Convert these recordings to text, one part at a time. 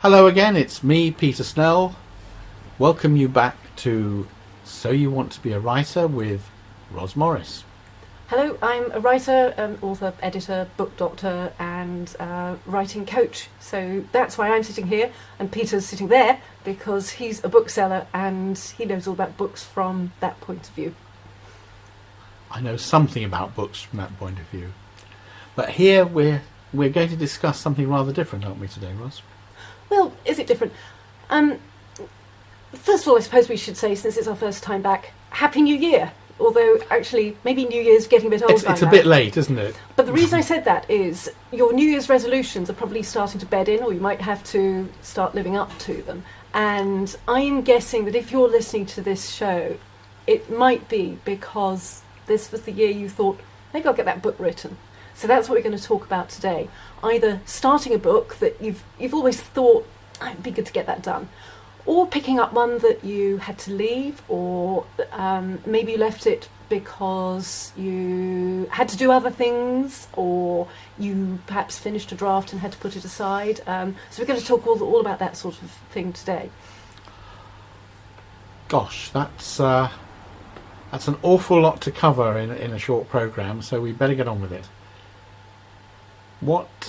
Hello again, it's me, Peter Snell. Welcome you back to So You Want to Be a Writer with Ros Morris. Hello, I'm a writer, author, editor, book doctor and writing coach. So that's why I'm sitting here and Peter's sitting there, because he's a bookseller and he knows all about books from that point of view. I know something about books from that point of view. But here we're going to discuss something rather different, aren't we, today, Ros? Well, is it different? First of all, I suppose we should say, since it's our first time back, Happy New Year! Although, actually, maybe New Year's getting a bit old by It's a now. bit late, isn't it? But the reason I said that is your New Year's resolutions are probably starting to bed in, or you might have to start living up to them. And I'm guessing that if you're listening to this show, it might be because this was the year you thought, maybe I'll get that book written. So that's what we're going to talk about today. Either starting a book that you've always thought, it'd be good to get that done, or picking up one that you had to leave, or maybe you left it because you had to do other things, or you perhaps finished a draft and had to put it aside. So we're going to talk all about that sort of thing today. Gosh, that's an awful lot to cover in a short programme, so we better get on with it. What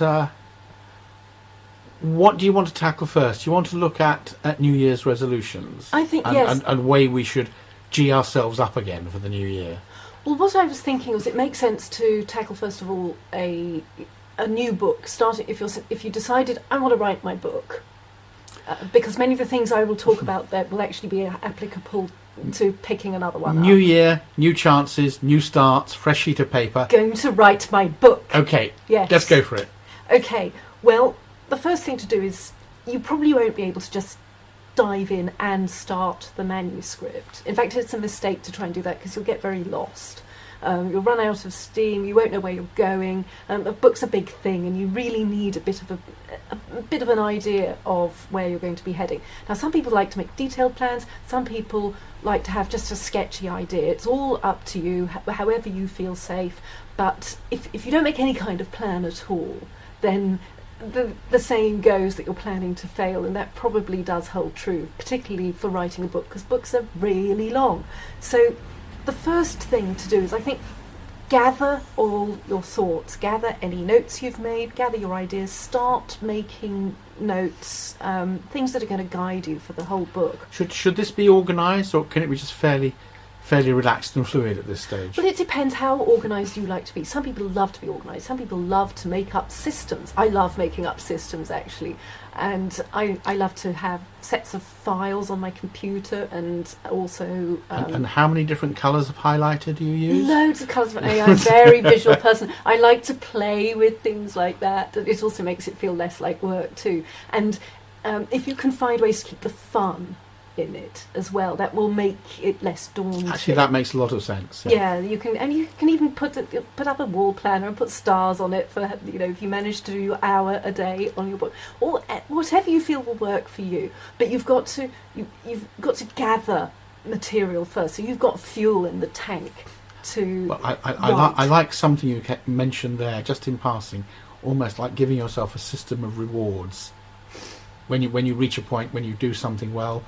do you want to tackle first? Do you want to look at New Year's resolutions? I think, and, yes. And way we should gee ourselves up again for the new year. Well, what I was thinking was it makes sense to tackle, first of all, a new book. Starting if you decided, I want to write my book, because many of the things I will talk about there will actually be applicable to picking another one up. New year, new chances, new starts, fresh sheet of paper. Going to write my book. Okay, yes. Let's go for it. Okay, well, the first thing to do is you probably won't be able to just dive in and start the manuscript. In fact, it's a mistake to try and do that because you'll get very lost. You'll run out of steam, you won't know where you're going. A book's a big thing and you really need a bit of an idea of where you're going to be heading. Now, some people like to make detailed plans, some people like to have just a sketchy idea. It's all up to you, however you feel safe. But if you don't make any kind of plan at all, then the saying goes that you're planning to fail, and that probably does hold true, particularly for writing a book, because books are really long. So the first thing to do is, I think, gather all your thoughts, gather any notes you've made, gather your ideas, start making notes, things that are going to guide you for the whole book. Should this be organised, or can it be just fairly relaxed and fluid at this stage? Well, it depends how organised you like to be. Some people love to be organised. Some people love to make up systems. I love making up systems, actually. And I love to have sets of files on my computer, and also... and how many different colours of highlighter do you use? Loads of colours. I'm a very visual person. I like to play with things like that. It also makes it feel less like work, too. And if you can find ways to keep the fun in it as well, that will make it less daunting. Actually, that makes a lot of sense. Yeah, you can even put up a wall planner and put stars on it for, if you manage to do your hour a day on your book, or whatever you feel will work for you. But you've got to gather material first, so you've got fuel in the tank to. Well, I like something you mentioned there, just in passing, almost like giving yourself a system of rewards. When you reach a point when you do something well,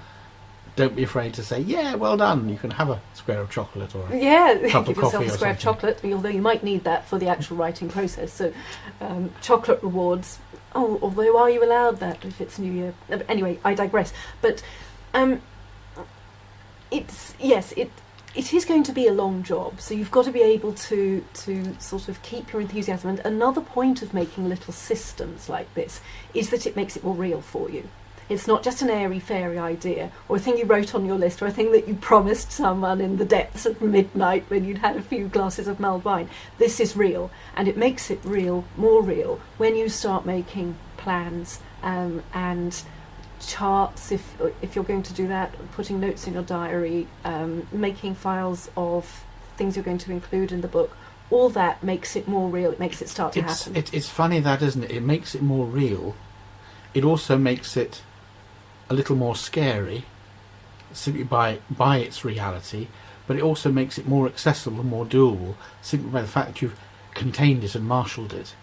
don't be afraid to say, yeah, well done. You can have a square of chocolate or a cup of coffee or something. Give yourself a square of chocolate, although you might need that for the actual writing process. So chocolate rewards. Oh, although are you allowed that if it's New Year? Anyway, I digress. But it is going to be a long job. So you've got to be able to sort of keep your enthusiasm. And another point of making little systems like this is that it makes it more real for you. It's not just an airy-fairy idea, or a thing you wrote on your list, or a thing that you promised someone in the depths of midnight when you'd had a few glasses of mulled wine. This is real, and it makes it more real, when you start making plans and charts, if you're going to do that, putting notes in your diary, making files of things you're going to include in the book. All that makes it more real. It makes it start to happen. It's funny that, isn't it? It makes it more real. It also makes it a little more scary, simply by its reality, but it also makes it more accessible and more doable, simply by the fact that you've contained it and marshalled it.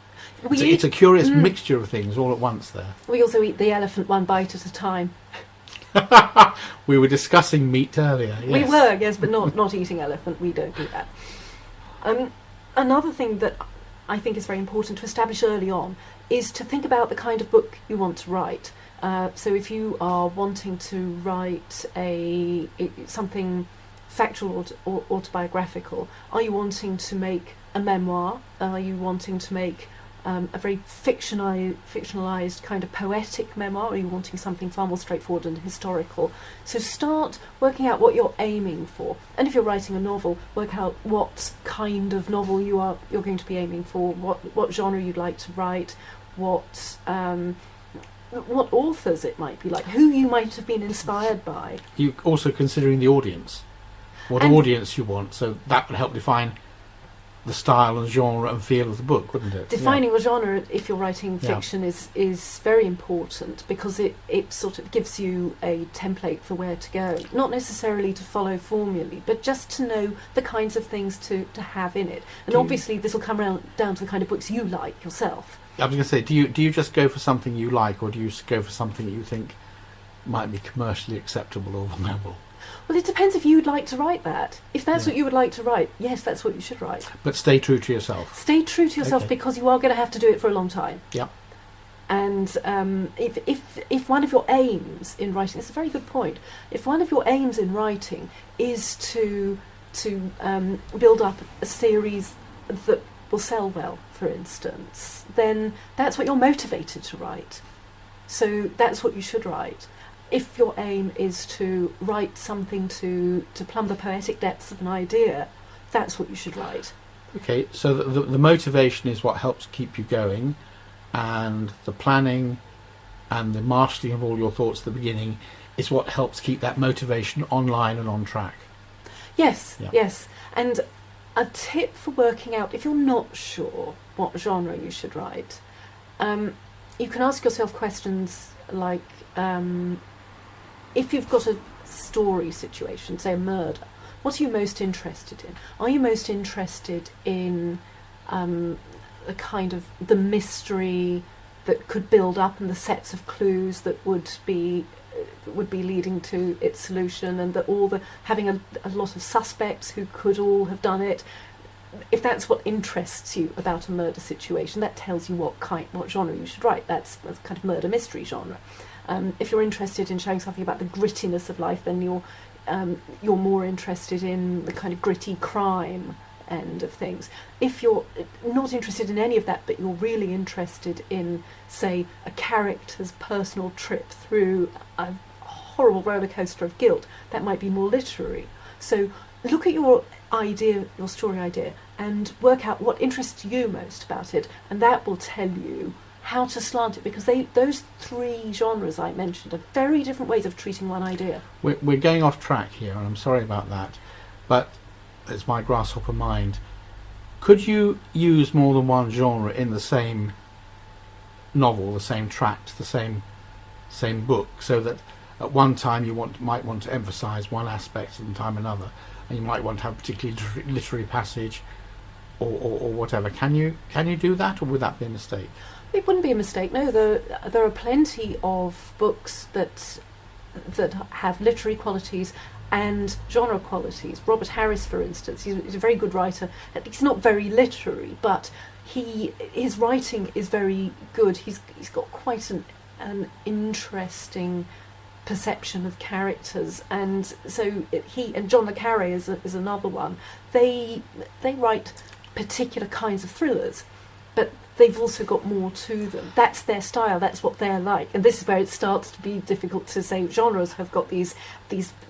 It's a curious mixture of things all at once there. We also eat the elephant one bite at a time. We were discussing meat earlier. Yes. We were, yes, but not eating elephant. We don't do that. Another thing that I think is very important to establish early on is to think about the kind of book you want to write. So if you are wanting to write something factual or autobiographical, are you wanting to make a memoir? Are you wanting to make a very fictionalized kind of poetic memoir? Or are you wanting something far more straightforward and historical? So start working out what you're aiming for. And if you're writing a novel, work out what kind of novel you're going to be aiming for, what genre you'd like to write, what authors it might be like, who you might have been inspired by. You're also considering the audience, what audience you want, so that would help define the style and genre and feel of the book, wouldn't it? Defining the genre, if you're writing fiction, is very important, because it sort of gives you a template for where to go. Not necessarily to follow formulae, but just to know the kinds of things to have in it. And obviously this will come down to the kind of books you like yourself. I was going to say, do you just go for something you like, or do you go for something that you think might be commercially acceptable or valuable? Well, it depends if you'd like to write that. If that's what you would like to write, yes, that's what you should write. But stay true to yourself. Stay true to yourself, because you are going to have to do it for a long time. Yeah. And if one of your aims in writing, it's a very good point, if one of your aims in writing is to build up a series that will sell well, for instance, then that's what you're motivated to write. So that's what you should write. If your aim is to write something to plumb the poetic depths of an idea, that's what you should write. Okay, so the motivation is what helps keep you going, and the planning and the marshalling of all your thoughts at the beginning is what helps keep that motivation online and on track. Yes, yes. And a tip for working out, if you're not sure what genre you should write, you can ask yourself questions like, if you've got a story situation, say a murder, what are you most interested in? Are you most interested in the kind of the mystery that could build up and the sets of clues that would be leading to its solution, and that having a lot of suspects who could all have done it? If that's what interests you about a murder situation, that tells you what genre you should write. That's a kind of murder mystery genre. If you're interested in showing something about the grittiness of life, then you're more interested in the kind of gritty crime end of things. If you're not interested in any of that, but you're really interested in, say, a character's personal trip through a horrible roller coaster of guilt, that might be more literary. So look at your idea, your story idea, and work out what interests you most about it, and that will tell you how to slant it, because those three genres I mentioned are very different ways of treating one idea. We're going off track here, and I'm sorry about that, but it's my grasshopper mind. Could you use more than one genre in the same novel, the same tract, the same book, so that at one time you might want to emphasise one aspect and time another, and you might want to have a particularly literary passage or whatever? Can you do that, or would that be a mistake? It wouldn't be a mistake, no. There are plenty of books that have literary qualities and genre qualities. Robert Harris, for instance, he's a very good writer. He's not very literary, but his writing is very good. He's got quite an interesting perception of characters, and so he and John le Carré is another one. They write particular kinds of thrillers, but they've also got more to them. That's their style, that's what they're like. And this is where it starts to be difficult to say. Genres have got these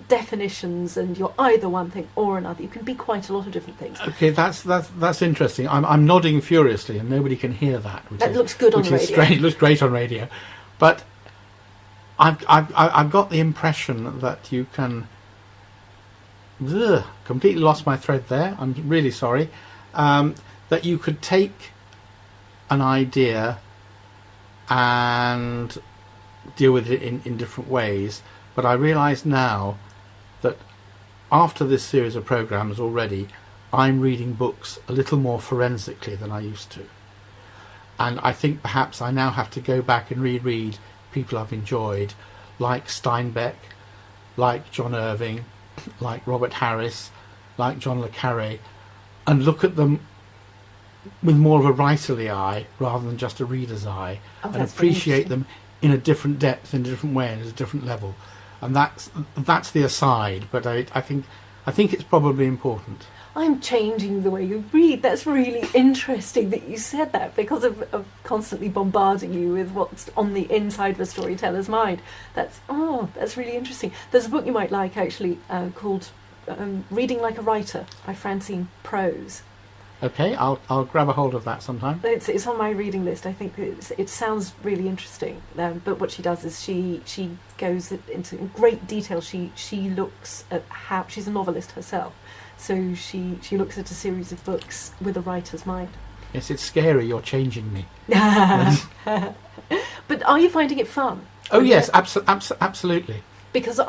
definitions, and you're either one thing or another. You can be quite a lot of different things. Okay, that's interesting. I'm nodding furiously, and nobody can hear that. Looks good on radio. Which is strange. It looks great on radio. But I've got the impression that you can... completely lost my thread there. I'm really sorry. That you could take an idea and deal with it in different ways, but I realise now that after this series of programmes already, I'm reading books a little more forensically than I used to, And I think perhaps I now have to go back and reread people I've enjoyed, like Steinbeck, like John Irving, like Robert Harris, like John le Carré, and look at them with more of a writerly eye rather than just a reader's eye, and appreciate them in a different depth, in a different way, and at a different level. And that's the aside, but I think it's probably important. I'm changing the way you read. That's really interesting that you said that, because of constantly bombarding you with what's on the inside of a storyteller's mind. That's really interesting. There's a book you might like, actually, called Reading Like a Writer by Francine Prose. Okay, I'll grab a hold of that sometime. It's on my reading list. I think it sounds really interesting. But what she does is she goes into great detail. She looks at how she's a novelist herself, so she looks at a series of books with a writer's mind. Yes, it's scary. You're changing me. But are you finding it fun? Oh yes, absolutely. Because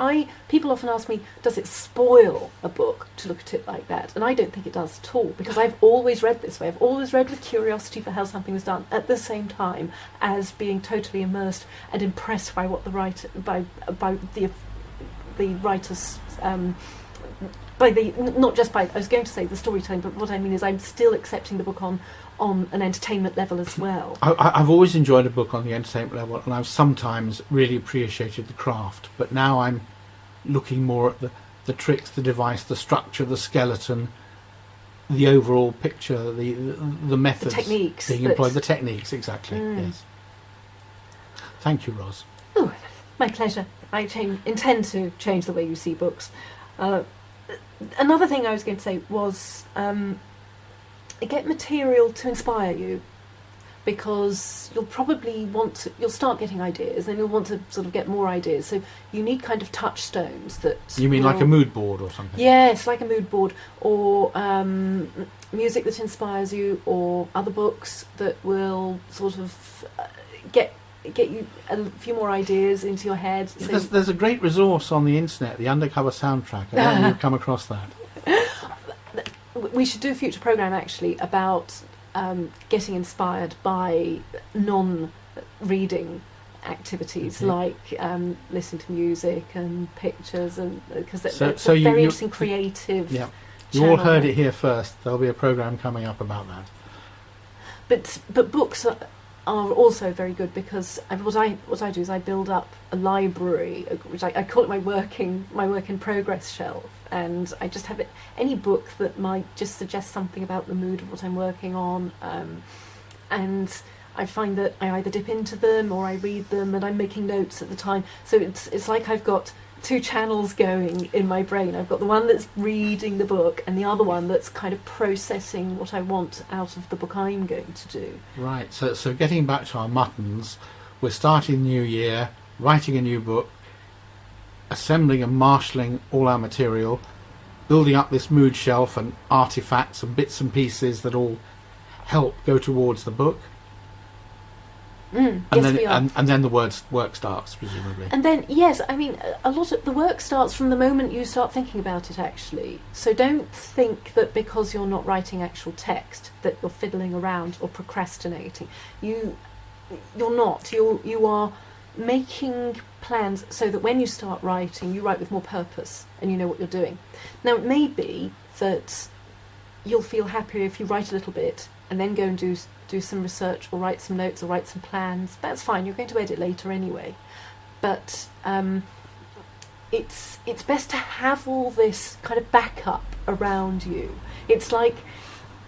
people often ask me, does it spoil a book to look at it like that? And I don't think it does at all, because I've always read this way. I've always read with curiosity for how something was done, at the same time as being totally immersed and impressed by what the writer, by the writer's, not just by, I was going to say the storytelling, but what I mean is I'm still accepting the book on an entertainment level as well. I've always enjoyed a book on the entertainment level, and I've sometimes really appreciated the craft, but now I'm looking more at the tricks, the device, the structure, the skeleton, the overall picture, the methods, the techniques being employed, the techniques, exactly. Yes. Thank you, Ros. Oh, my pleasure. I intend to change the way you see books. Another thing I was going to say was get material to inspire you, because you'll probably you'll start getting ideas, and you'll want to sort of get more ideas. So you need kind of touchstones that... You mean like a mood board or something? Yes, like a mood board, or music that inspires you, or other books that will sort of get you a few more ideas into your head. So there's a great resource on the internet, the Undercover Soundtrack. I don't know if you've come across that. We should do a future programme, actually, about getting inspired by non-reading activities, like listening to music and pictures, and because that's a very interesting creative. Yeah, you all heard it here first. There'll be a programme coming up about that. But books are also very good, because what I do is I build up a library, which I call it my work in progress shelf, and I just have any book that might just suggest something about the mood of what I'm working on, and I find that I either dip into them or I read them, and I'm making notes at the time. So it's like I've got two channels going in my brain. I've got the one that's reading the book, and the other one that's kind of processing what I want out of the book I'm going to do. Right, so getting back to our muttons, we're starting the new year, writing a new book, assembling and marshalling all our material, building up this mood shelf and artefacts and bits and pieces that all help go towards the book. And then the work starts, presumably. And then, yes, I mean, a lot of the work starts from the moment you start thinking about it, actually. So don't think that because you're not writing actual text that you're fiddling around or procrastinating. You're not. You are making plans so that when you start writing, you write with more purpose and you know what you're doing. Now, it may be that you'll feel happier if you write a little bit and then go and do some research or write some notes or write some plans. That's fine, you're going to edit later anyway. But it's best to have all this kind of backup around you. It's like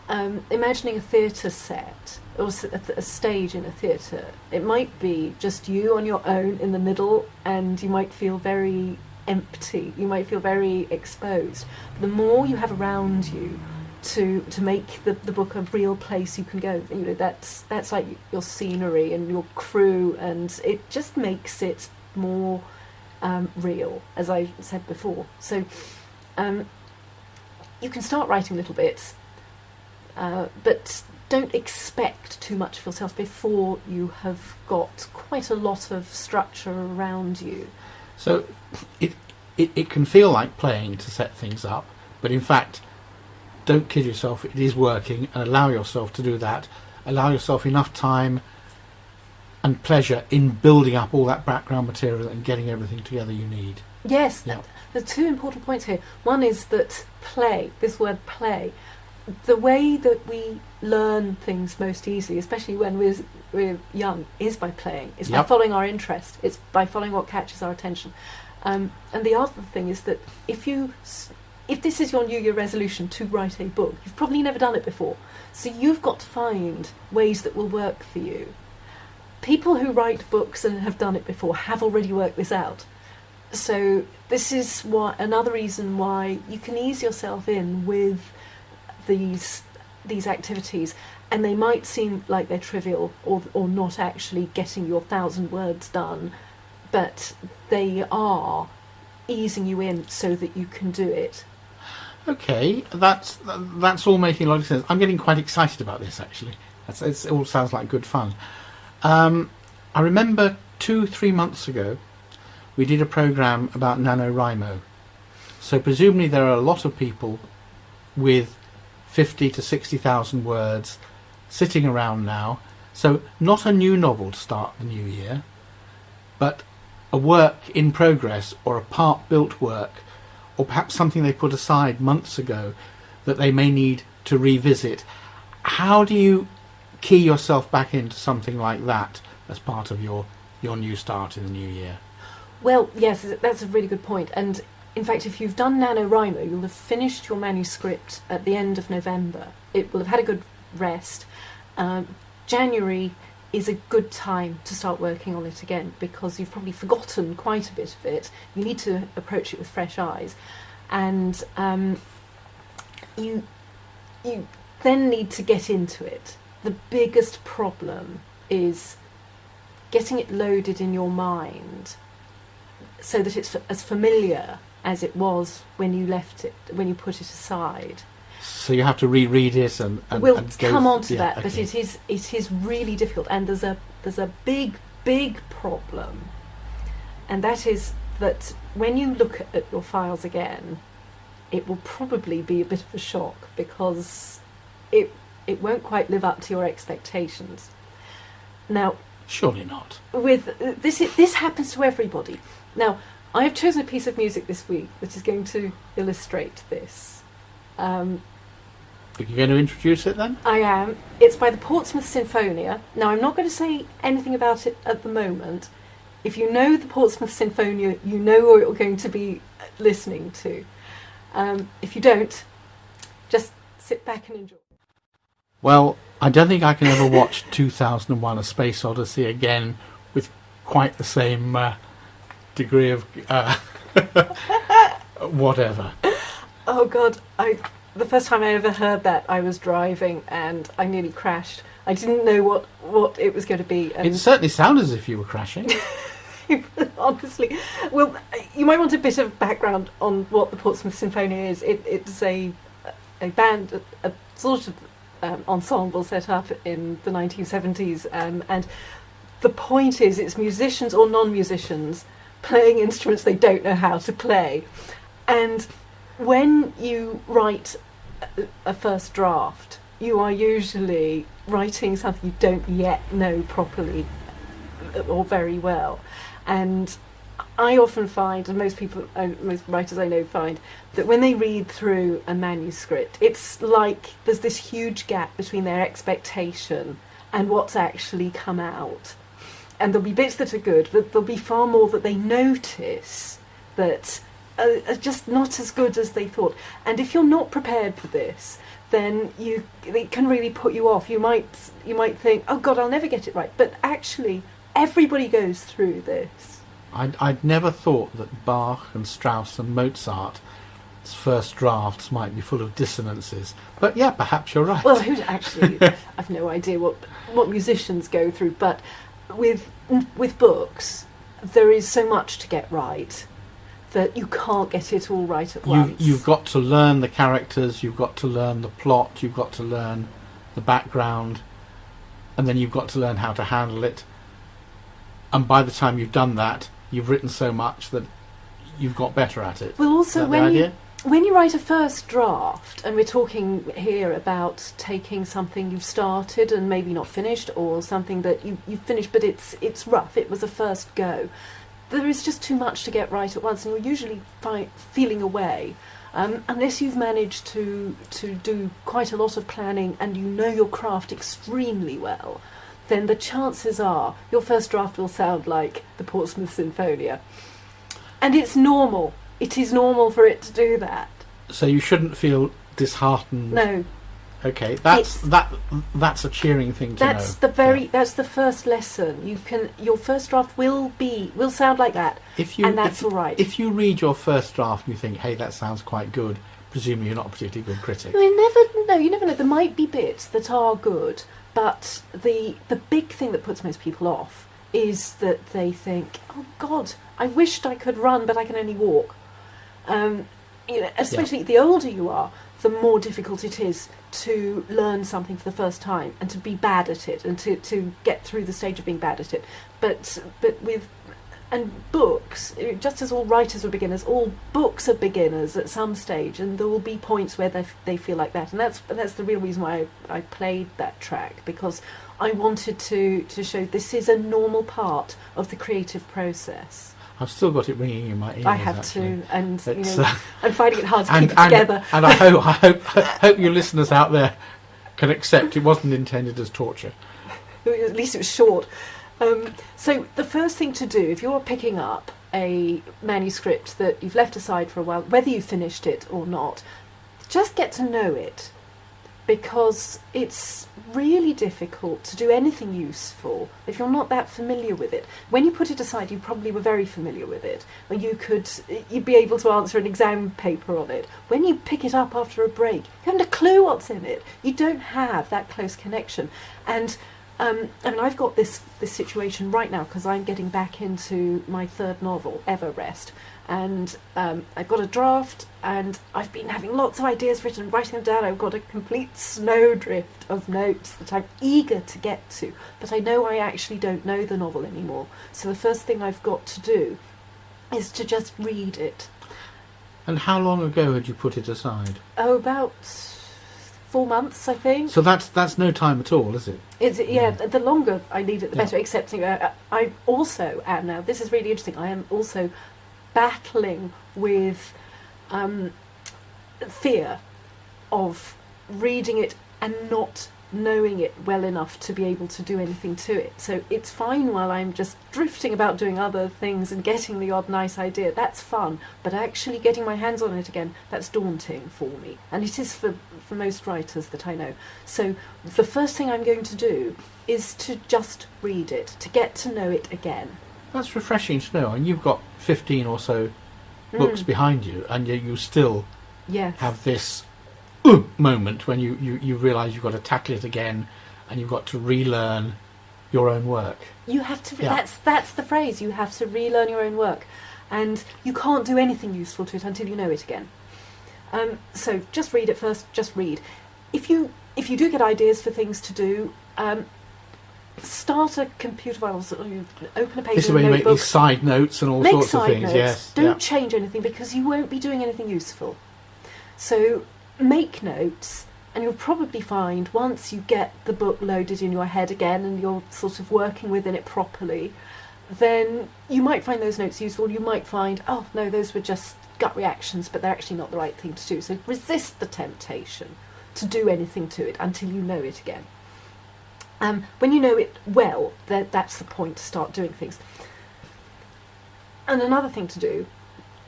imagining a theatre set, or a stage in a theatre. It might be just you on your own in the middle, and you might feel very empty, you might feel very exposed. But the more you have around you to make the book a real place you can go, you know, that's like your scenery and your crew, and it just makes it more real, as I said before. So you can start writing little bits, but don't expect too much of yourself before you have got quite a lot of structure around you. So it can feel like playing to set things up, but in fact, don't kid yourself, it is working, and allow yourself to do that allow yourself enough time and pleasure in building up all that background material and getting everything together you need. Yes, Yeah. there's two important points here. One is that play, this word play, the way that we learn things most easily, especially when we're young, is by playing. It's by Yep. following our interest. It's by following what catches our attention. And the other thing is that if this is your New Year resolution to write a book, you've probably never done it before. So you've got to find ways that will work for you. People who write books and have done it before have already worked this out. So this is another reason why you can ease yourself in with these activities, and they might seem like they're trivial or not actually getting your 1,000 words done, but they are easing you in so that you can do it. Okay, that's all making a lot of sense. I'm getting quite excited about this, actually. It all sounds like good fun. I remember 2-3 months ago we did a programme about NaNoWriMo. So presumably there are a lot of people with 50 to 60,000 words sitting around now. So not a new novel to start the new year, but a work in progress or a part-built work, or perhaps something they put aside months ago that they may need to revisit. How do you key yourself back into something like that as part of your new start in the new year? Well, yes, that's a really good point. And in fact, if you've done NaNoWriMo, you'll have finished your manuscript at the end of November. It will have had a good rest. January is a good time to start working on it again, because you've probably forgotten quite a bit of it. You need to approach it with fresh eyes. And you then need to get into it. The biggest problem is getting it loaded in your mind so that it's as familiar as it was when you left it, when you put it aside. So you have to reread it and we'll and go come on to yeah, that, but okay. it is really difficult, and there's a big problem, and that is that when you look at your files again, it will probably be a bit of a shock, because it won't quite live up to your expectations. Now, Surely not. with this happens to everybody. Now, I have chosen a piece of music this week that is going to illustrate this. Are you going to introduce it then? I am. It's by the Portsmouth Sinfonia. Now, I'm not going to say anything about it at the moment. If you know the Portsmouth Sinfonia, you know what you're going to be listening to. If you don't, just sit back and enjoy. Well, I don't think I can ever watch 2001: A Space Odyssey again with quite the same degree of whatever. Oh God, the first time I ever heard that, I was driving and I nearly crashed. I didn't know what it was going to be. And It certainly sounded as if you were crashing. honestly, well, you might want a bit of background on what the Portsmouth Sinfonia is. It's a band, a sort of ensemble set up in the 1970s, and the point is it's musicians or non-musicians playing instruments they don't know how to play. And when you write a first draft, you are usually writing something you don't yet know properly or very well. And I often find, and most writers I know find, that when they read through a manuscript, it's like there's this huge gap between their expectation and what's actually come out. And there'll be bits that are good, but there'll be far more that they notice that are just not as good as they thought. And if you're not prepared for this, then it can really put you off. You might think, oh God, I'll never get it right. But actually, everybody goes through this. I'd never thought that Bach and Strauss and Mozart's first drafts might be full of dissonances. But yeah, perhaps you're right. Well, I've no idea what musicians go through, but with books, there is so much to get right that you can't get it all right at once. You've got to learn the characters, you've got to learn the plot, you've got to learn the background, and then you've got to learn how to handle it. And by the time you've done that, you've written so much that you've got better at it. Well, also Is that the idea? when you write a first draft, and we're talking here about taking something you've started and maybe not finished, or something that you've finished but it's rough, it was a first go, there is just too much to get right at once, and you're usually feeling away. Unless you've managed to do quite a lot of planning and you know your craft extremely well, then the chances are your first draft will sound like the Portsmouth Sinfonia. And it's normal. It is normal for it to do that. So you shouldn't feel disheartened. No. Okay, that's a cheering thing to know. That's the first lesson. Your first draft will sound like that, and that's all right. If you read your first draft and you think, "Hey, that sounds quite good," presumably you're not a particularly good critic. You never know. There might be bits that are good, but the big thing that puts most people off is that they think, "Oh God, I wished I could run, but I can only walk." Especially the older you are, the more difficult it is to learn something for the first time and to be bad at it and to get through the stage of being bad at it. But with books, just as all writers are beginners, all books are beginners at some stage, and there will be points where they feel like that, and that's the real reason why I played that track, because I wanted to show this is a normal part of the creative process. I've still got it ringing in my ears. I have actually. to, and I'm finding it hard to keep it together. And I hope your listeners out there can accept it wasn't intended as torture. At least it was short. So the first thing to do, if you're picking up a manuscript that you've left aside for a while, whether you finished it or not, just get to know it, because it's really difficult to do anything useful if you're not that familiar with it. When you put it aside, you probably were very familiar with it, or you'd be able to answer an exam paper on it. When you pick it up after a break, you haven't a clue what's in it. You don't have that close connection. And I've got this situation right now because I'm getting back into my third novel, Everrest, and I've got a draft, and I've been having lots of ideas written, writing them down. I've got a complete snowdrift of notes that I'm eager to get to, but I know I actually don't know the novel anymore. So the first thing I've got to do is to just read it. And how long ago had you put it aside? Oh, about 4 months, I think. So that's no time at all, is it? The longer I leave it, the better. Except I also am now. This is really interesting. I am also battling with fear of reading it and not knowing it well enough to be able to do anything to it. So it's fine while I'm just drifting about doing other things and getting the odd nice idea. That's fun. But actually getting my hands on it again, that's daunting for me. And it is for most writers that I know. So the first thing I'm going to do is to just read it, to get to know it again. That's refreshing to know. And you've got 15 or so books behind you, and you still have this moment when you realise you've got to tackle it again, and you've got to relearn your own work. You have to. That's the phrase. You have to relearn your own work, and you can't do anything useful to it until you know it again. So just read it first. Just read. If you do get ideas for things to do, start a computer file. Open a page. This is where you make these side notes and all sorts of things. Notes. Yes. Don't change anything, because you won't be doing anything useful. So make notes, and you'll probably find once you get the book loaded in your head again and you're sort of working within it properly, then you might find those notes useful. You might find, oh no, those were just gut reactions, but they're actually not the right thing to do. So resist the temptation to do anything to it until you know it again. When you know it well, that's the point to start doing things. And another thing to do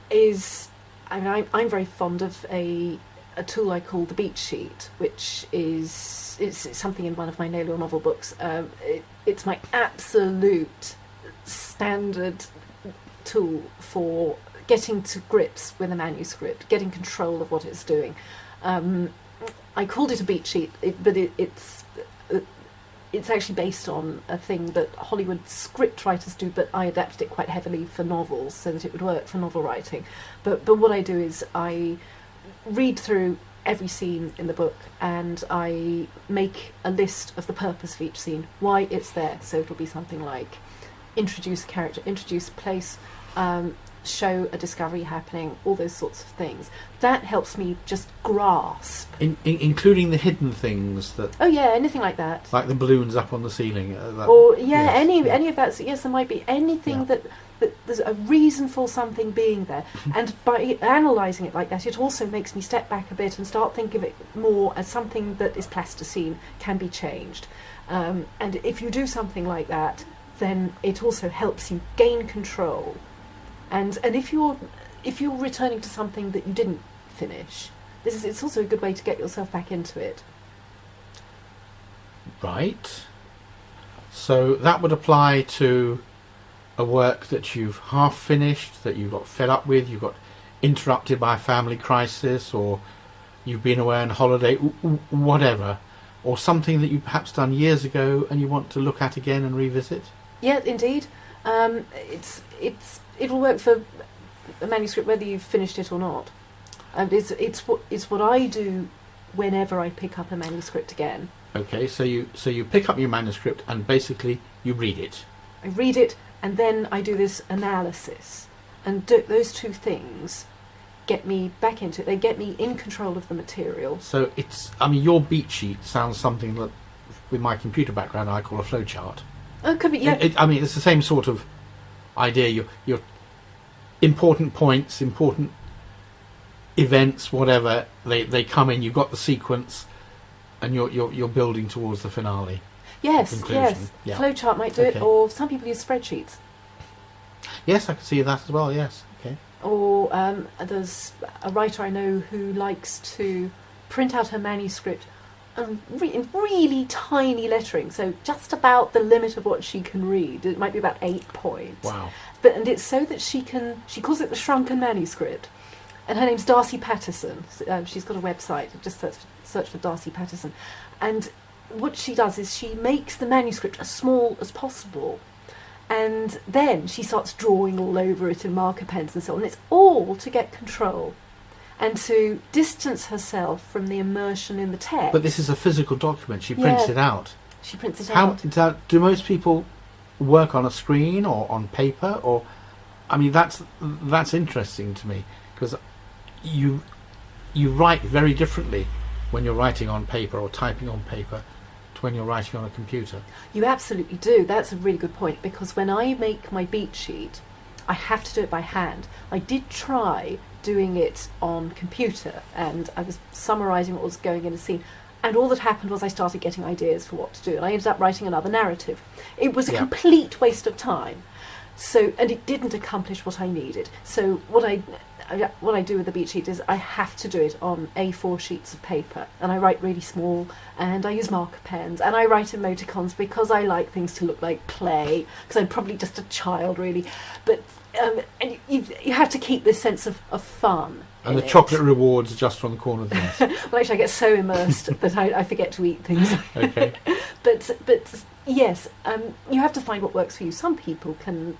is, I'm very fond of a tool I call the beat sheet, which is it's something in one of my no-law novel books. It's my absolute standard tool for getting to grips with a manuscript, getting control of what it's doing. I called it a beat sheet, but it's actually based on a thing that Hollywood script writers do, but I adapted it quite heavily for novels so that it would work for novel writing. But what I do is I read through every scene in the book, and I make a list of the purpose of each scene, why it's there. So it'll be something like introduce a character, introduce a place, show a discovery happening, all those sorts of things. That helps me just grasp. Including the hidden things that... Oh yeah, anything like that. Like the balloons up on the ceiling. Any of that. Yes, there might be anything that there's a reason for something being there. And by analysing it like that, it also makes me step back a bit and start thinking of it more as something that is plasticine, can be changed. And if you do something like that, then it also helps you gain control. And if you're returning to something that you didn't finish, it's also a good way to get yourself back into it. Right. So that would apply to a work that you've half finished, that you got fed up with, you got interrupted by a family crisis, or you've been away on holiday, whatever, or something that you perhaps done years ago and you want to look at again and revisit. Yeah, indeed. It'll work for a manuscript whether you've finished it or not. And it's what I do whenever I pick up a manuscript again. Okay, so you pick up your manuscript and basically you read it. I read it and then I do this analysis, and those two things get me back into it. They get me in control of the material. So your beat sheet sounds something that, with my computer background, I call a flowchart. Oh, it could be, yeah. It's the same sort of idea. Your important points, important events, whatever, they come in. You've got the sequence, and you're building towards the finale. Yes. Yeah. Flowchart might do it, or some people use spreadsheets. Yes, I can see that as well. Yes. Okay. Or there's a writer I know who likes to print out her manuscript in really tiny lettering, so just about the limit of what she can read. It might be about 8 points. Wow. And it's so that she calls it the shrunken manuscript. And her name's Darcy Patterson. She's got a website. Just search for Darcy Patterson. And what she does is she makes the manuscript as small as possible. And then she starts drawing all over it in marker pens and so on. It's all to get control and to distance herself from the immersion in the text. But this is a physical document. She prints it out. She prints it out. Do most people work on a screen or on paper? Or, I mean, that's interesting to me, because you write very differently when you're writing on paper or typing on paper to when you're writing on a computer. You absolutely do. That's a really good point, because when I make my beat sheet, I have to do it by hand. I did try doing it on computer, and I was summarising what was going in a scene, and all that happened was I started getting ideas for what to do, and I ended up writing another narrative. It was a complete waste of time. So, and it didn't accomplish what I needed. So what I do with the beat sheet is I have to do it on A4 sheets of paper, and I write really small, and I use marker pens, and I write emoticons because I like things to look like play, because I'm probably just a child really, but and you have to keep this sense of fun. And the chocolate rewards are just on the corner of the nest. Well, actually I get so immersed that I forget to eat things. Okay. But yes, you have to find what works for you. Some people can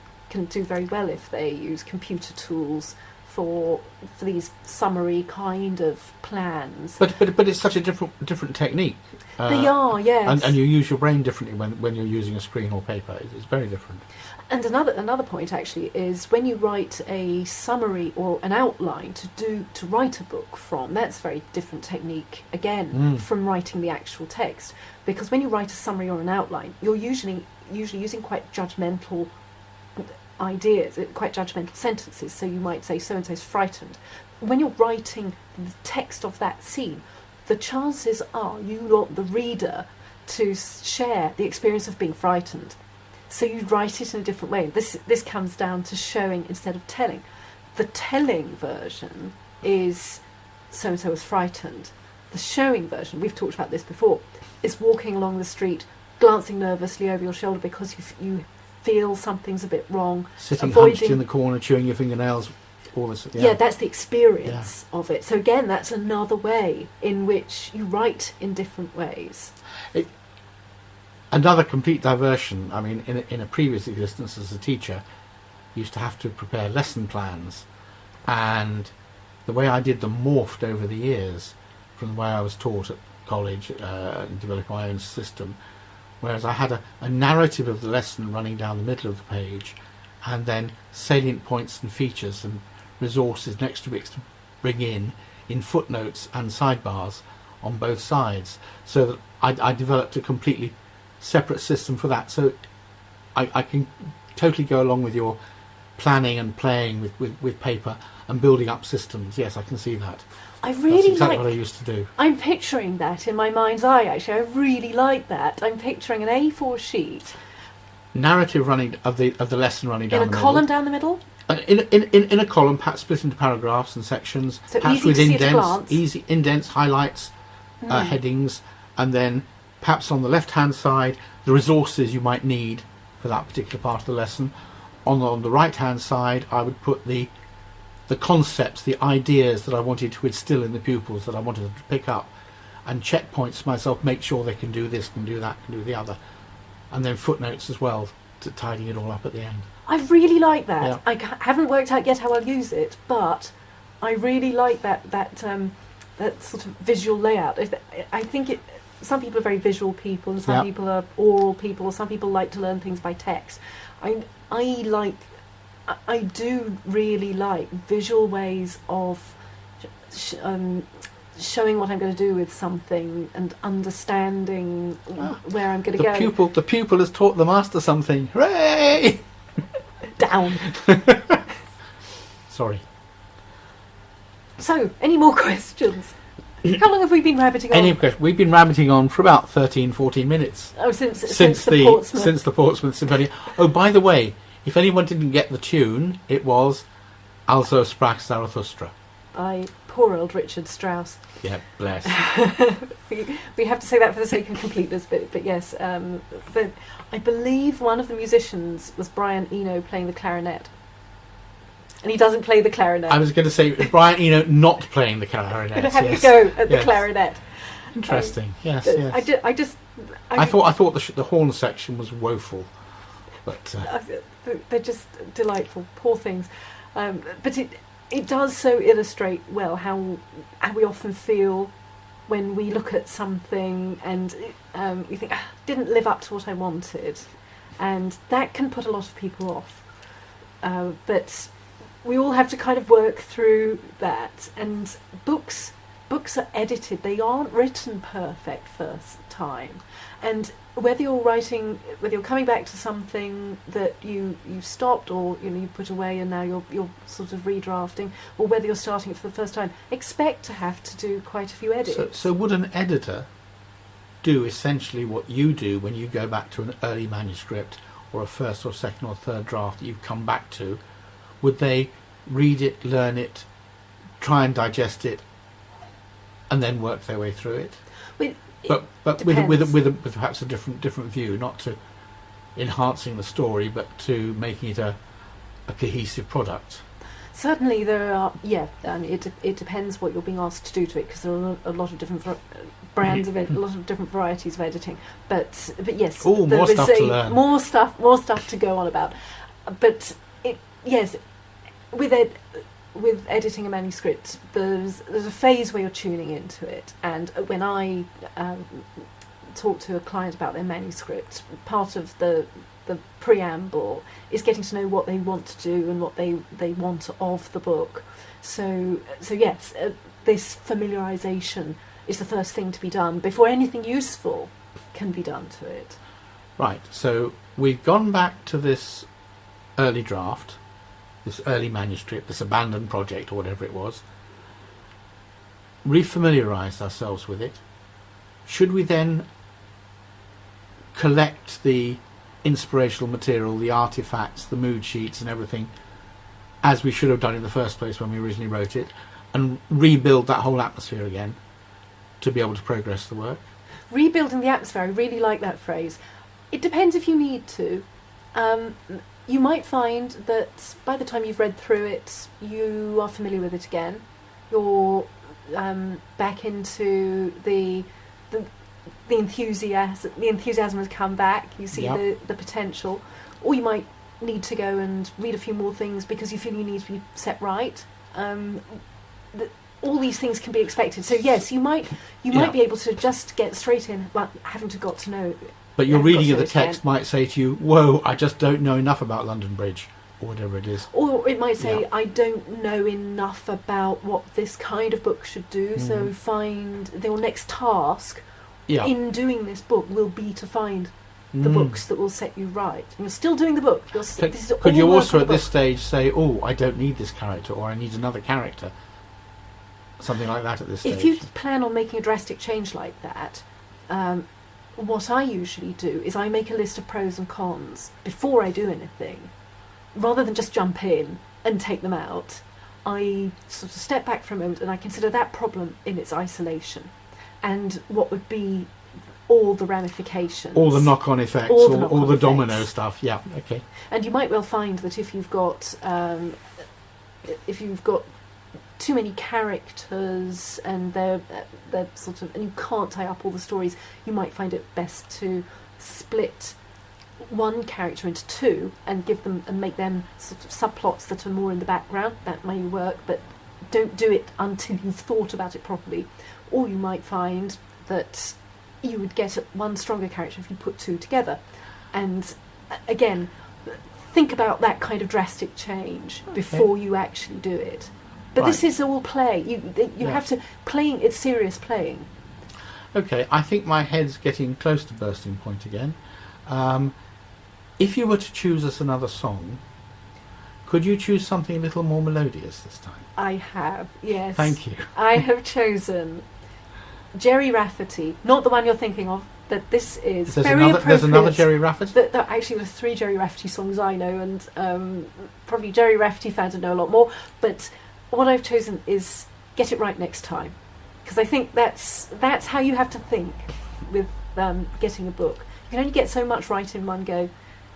do very well if they use computer tools for these summary kind of plans. But it's such a different technique. They are, yes. And you use your brain differently when you're using a screen or paper. It's very different. And another point actually is when you write a summary or an outline to write a book from, that's a very different technique again from writing the actual text. Because when you write a summary or an outline, you're usually using quite judgmental ideas, quite judgmental sentences. So you might say so and so's frightened. When you're writing the text of that scene, the chances are you want the reader to share the experience of being frightened. So you write it in a different way. This comes down to showing instead of telling. The telling version is so and so was frightened. The showing version, we've talked about this before, is walking along the street, glancing nervously over your shoulder because you feel something's a bit wrong. Sitting hunched in the corner, chewing your fingernails, all this. Yeah, that's the experience of it. So again, that's another way in which you write in different ways. Another complete diversion. I mean, in a previous existence as a teacher, I used to have to prepare lesson plans, and the way I did them morphed over the years from the way I was taught at college and developed my own system. Whereas I had a narrative of the lesson running down the middle of the page, and then salient points and features and resources and extra bits to bring in footnotes and sidebars on both sides, so that I developed a completely separate system for that. So I can totally go along with your planning and playing with paper and building up systems. Yes, I can see that. That's exactly what I used to do. I'm picturing that in my mind's eye, actually. I really like that. I'm picturing an A4 sheet. Narrative running of the lesson running down the middle. In a column down the middle? In a column, perhaps split into paragraphs and sections, so perhaps easy with to see at a glance. easy indents, highlights, headings, and then perhaps on the left-hand side, the resources you might need for that particular part of the lesson. On the right-hand side, I would put the concepts, the ideas that I wanted to instill in the pupils, that I wanted them to pick up, and checkpoints for myself, make sure they can do this, can do that, can do the other, and then footnotes as well, to tidying it all up at the end. I really like that. Yeah. I haven't worked out yet how I'll use it, but I really like that sort of visual layout. I think some people are very visual people, and some people are oral people, or some people like to learn things by text. I do really like visual ways of showing what I'm going to do with something and understanding where I'm going to go. The pupil has taught the master something. Hooray! Down. Sorry. So, any more questions? How long have we been rabbiting on? We've been rabbiting on for about 13-14 minutes. Oh, since the Portsmouth Symphony. Oh, by the way, if anyone didn't get the tune, it was Also sprach Zarathustra. By poor old Richard Strauss. Yeah, bless. we have to say that for the sake of completeness, but yes. I believe one of the musicians was Brian Eno playing the clarinet. And he doesn't play the clarinet. I was going to say Brian Eno not playing the clarinet. Having a go at the clarinet. Interesting. Yes. I thought the horn section was woeful, but they're just delightful. Poor things. But it does so illustrate well how we often feel when we look at something and we think, didn't live up to what I wanted, and that can put a lot of people off. But we all have to kind of work through that, and books are edited. They aren't written perfect first time, and whether you're coming back to something that you stopped, or you put away and now you're sort of redrafting, or whether you're starting it for the first time, expect to have to do quite a few edits. So would an editor do essentially what you do when you go back to an early manuscript or a first or second or third draft that you've come back to? Would they read it, learn it, try and digest it, and then work their way through it? But with perhaps a different view, not to enhancing the story, but to making it a cohesive product. Certainly, there are. It depends what you're being asked to do to it, because there are a lot of different brands of it, a lot of different varieties of editing. But yes, more stuff to learn. More stuff to go on about. But with editing a manuscript, there's a phase where you're tuning into it, and when I talk to a client about their manuscript, part of the preamble is getting to know what they want to do and what they want of the book. So yes, this familiarisation is the first thing to be done before anything useful can be done to it. Right, so we've gone back to this early draft, this early manuscript, this abandoned project or whatever it was, refamiliarised ourselves with it. Should we then collect the inspirational material, the artefacts, the mood sheets and everything, as we should have done in the first place when we originally wrote it, and rebuild that whole atmosphere again to be able to progress the work? Rebuilding the atmosphere, I really like that phrase. It depends if you need to. You might find that by the time you've read through it, you are familiar with it again. You're back into the enthusiasm. The enthusiasm has come back. You see the potential, or you might need to go and read a few more things because you feel you need to be set right. All these things can be expected. So yes, you might be able to just get straight in, but having to got to know. But your reading of the text might say to you, "Whoa, I just don't know enough about London Bridge." or whatever it is. Or it might say, Yeah. I don't know enough about what this kind of book should do, so find your next task Yeah. in doing this book will be to find the books that will set you right. And you're still doing the book. This is Could all you work also on at the this book. stage say, oh, I don't need this character, or I need another character? Something like that at this stage. If you plan on making a drastic change like that, what I usually do is I make a list of pros and cons before I do anything. Rather than just jump in and take them out, I sort of step back for a moment and I consider that problem in its isolation and what would be all the ramifications. all the knock-on effects, All the all knock-on the domino effects. stuff. Yeah, okay. And you might well find that if you've got too many characters and they're sort of, and you can't tie up all the stories, you might find it best to split one character into two and give them and make them sort of subplots that are more in the background. That may work, but don't do it until you've thought about it properly. Or you might find that you would get one stronger character if you put two together. And again, think about that kind of drastic change before you actually do it. But this Right. is all play. You have to playing. It's serious playing. Okay, I think my head's getting close to bursting point again. If you were to choose us another song, could you choose something a little more melodious this time? I have, yes. Thank you. I have chosen Jerry Rafferty, not the one you're thinking of, but this is very appropriate. There's another Jerry Rafferty? There actually were 3 Jerry Rafferty songs I know, and probably Jerry Rafferty fans would know a lot more, but what I've chosen is Get It Right Next Time, because I think that's how you have to think with getting a book. You can only get so much right in one go,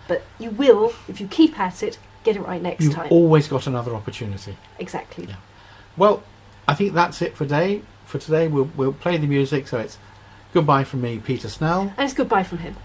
but you will, if you keep at it, get it right next You've time. always got another opportunity. Exactly. Yeah. Well, I think that's it for today. We'll play the music, so it's goodbye from me, Peter Snell. And it's goodbye from him.